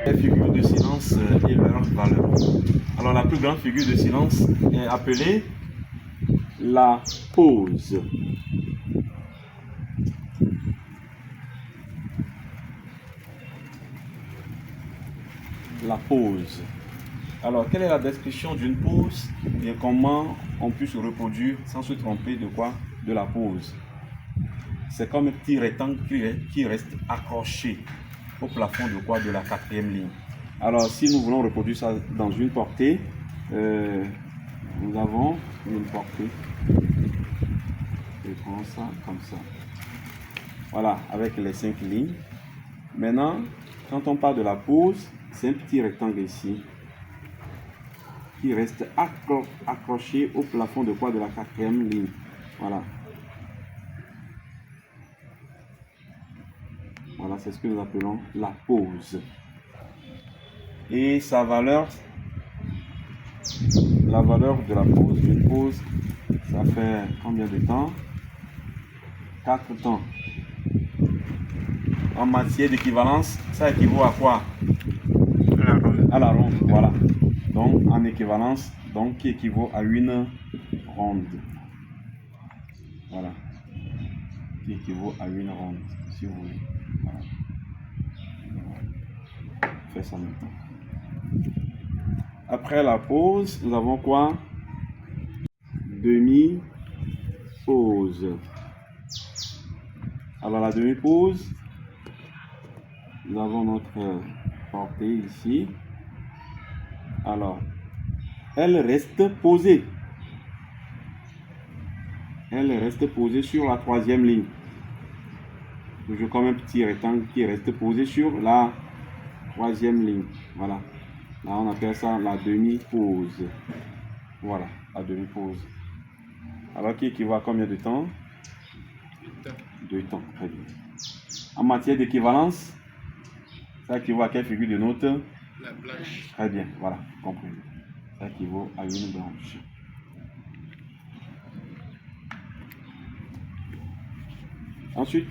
Les figures de silence et leurs valeurs. Alors la plus grande figure de silence est appelée la pause. La pause. Alors, quelle est la description d'une pause et comment on peut se reproduire sans se tromper de quoi? De la pause. C'est comme un petit rectangle qui reste accroché au plafond de quoi? De la quatrième ligne. Alors, si nous voulons reproduire ça dans une portée, nous avons une portée. Je prends ça comme ça. Voilà, avec les 5 lignes. Maintenant, quand on part de la pause, c'est un petit rectangle ici qui reste accroché au plafond de quoi? De la quatrième ligne. Voilà. Voilà, c'est ce que nous appelons la pause. Et sa valeur, la valeur de la pause, une pause, ça fait combien de temps? 4 temps. En matière d'équivalence, ça équivaut à quoi? À la ronde, voilà. Donc, en équivalence, donc, qui équivaut à une ronde. Voilà. Qui équivaut à une ronde, si vous voulez. Voilà. Fais ça maintenant. Après la pause, nous avons quoi? Demi-pause. Alors, la demi-pause, nous avons notre portée ici. Alors, elle reste posée. Elle reste posée sur la troisième ligne. Toujours comme un petit rectangle qui reste posé sur la troisième ligne. Voilà. Là, on appelle ça la demi-pause. Voilà, la demi-pause. Alors, qui équivaut à combien de temps? 2 temps. Très bien. En matière d'équivalence, ça équivaut à quelle figure de note? La blanche. Très bien, voilà, compris. Ça équivaut à une blanche. Ensuite,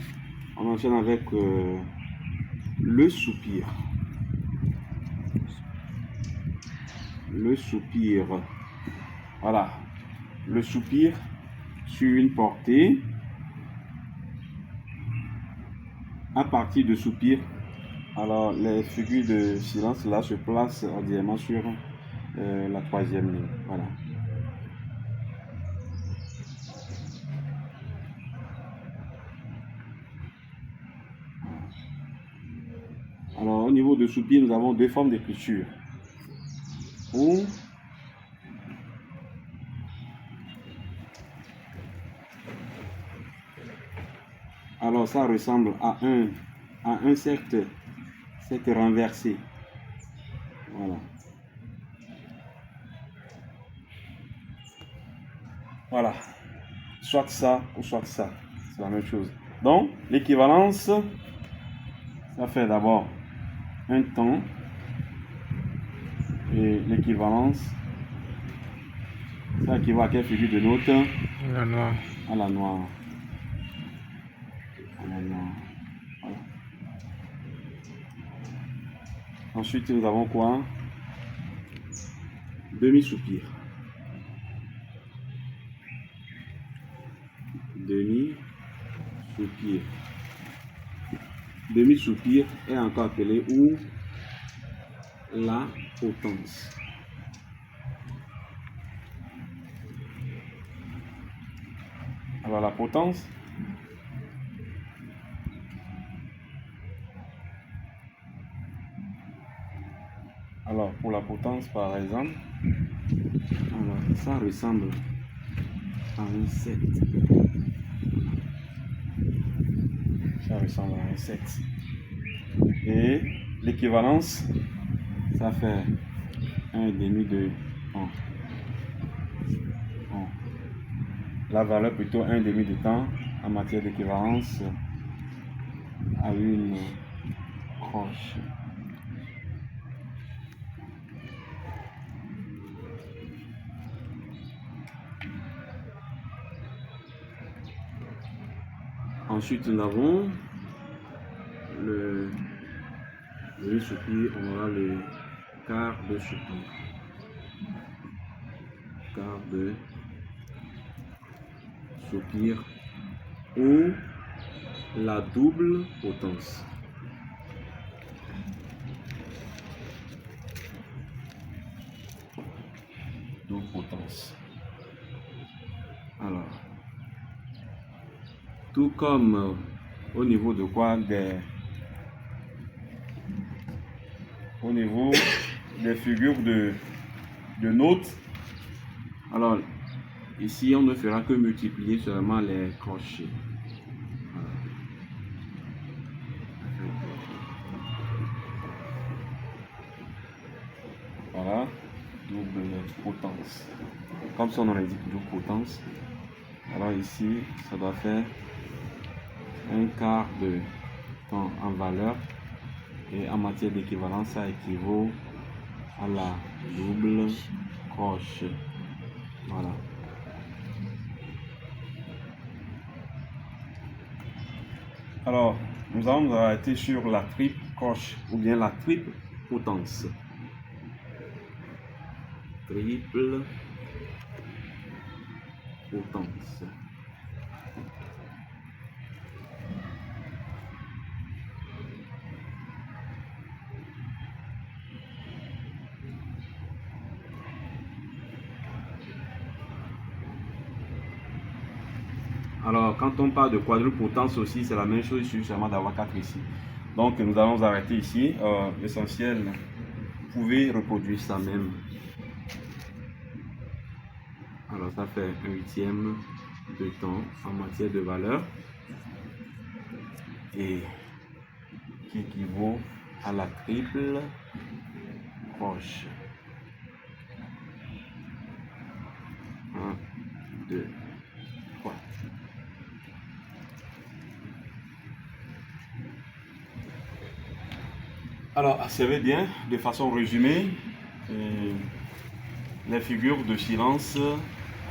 on enchaîne avec le soupir. Le soupir. Voilà. Le soupir sur une portée. À partir de soupir, alors les figures de silence là se placent ordinairement sur la troisième ligne. Voilà. Alors, au niveau de soupir, nous avons 2 formes d'écriture. Ou alors, ça ressemble à un cercle renversé. Voilà. Voilà. Soit ça ou soit ça. C'est la même chose. Donc, l'équivalence, ça fait d'abord un temps. Et l'équivalence, ça équivaut à quelle figure de note? La noire. À la noire. À la noire. Voilà. Ensuite, nous avons quoi? Demi-soupir. Demi-soupir. Demi-soupir est encore appelé ou la potence. Alors la potence, alors pour la potence par exemple, alors ça ressemble à un 7. Ça ressemble à un 7. Et l'équivalence, ça fait 1,5 de 1. La valeur plutôt 1,5 de temps en matière d'équivalence à une croche. Ensuite, nous avons Le soupir, on aura le quart de soupir. Quart de soupir ou la double potence. Double potence. Alors, tout comme au niveau de quoi au niveau des figures de notes. Alors, ici, on ne fera que multiplier seulement les crochets. Voilà, double potence. Comme son nom l'indique, double potence. Alors ici, ça doit faire un quart de temps en valeur. Et en matière d'équivalence, ça équivaut à la double crochet. Voilà. Alors, nous allons nous arrêter sur la triple crochet ou bien la triple potence. Triple potence. Alors, quand on parle de quadruple potence aussi, c'est la même chose, il suffit seulement d'avoir 4 ici. Donc, nous allons nous arrêter ici. L'essentiel, vous pouvez reproduire ça même. Alors, ça fait 1/8 de temps en matière de valeur et qui équivaut à la triple crochet. 1, 2, 3. Alors, observez bien, de façon résumée, les figures de silence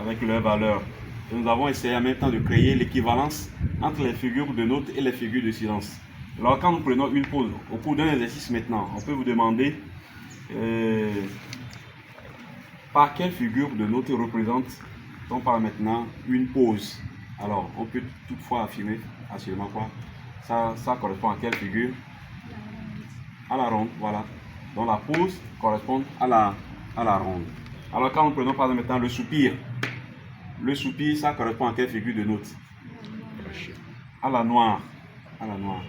avec leur valeur. Et nous avons essayé en même temps de créer l'équivalence entre les figures de notes et les figures de silence. Alors, quand nous prenons une pause, au cours d'un exercice maintenant, on peut vous demander par quelle figure de note représente-t-on par maintenant une pause. Alors, on peut toutefois affirmer assurément quoi ça correspond à quelle figure? À la ronde, voilà. Donc la pause correspond à la ronde. Alors quand nous prenons par exemple maintenant le soupir, ça correspond à quelle figure de note? À la noire. À la noire.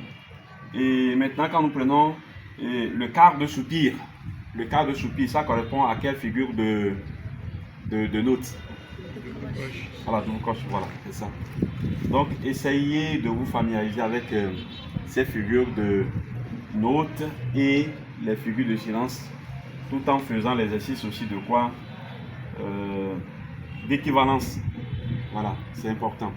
Et maintenant quand nous prenons le quart de soupir, ça correspond à quelle figure de note? À la double coche, voilà, c'est ça. Donc essayez de vous familiariser avec ces figures de notes et les figures de silence, tout en faisant l'exercice aussi de quoi d'équivalence. Voilà, c'est important.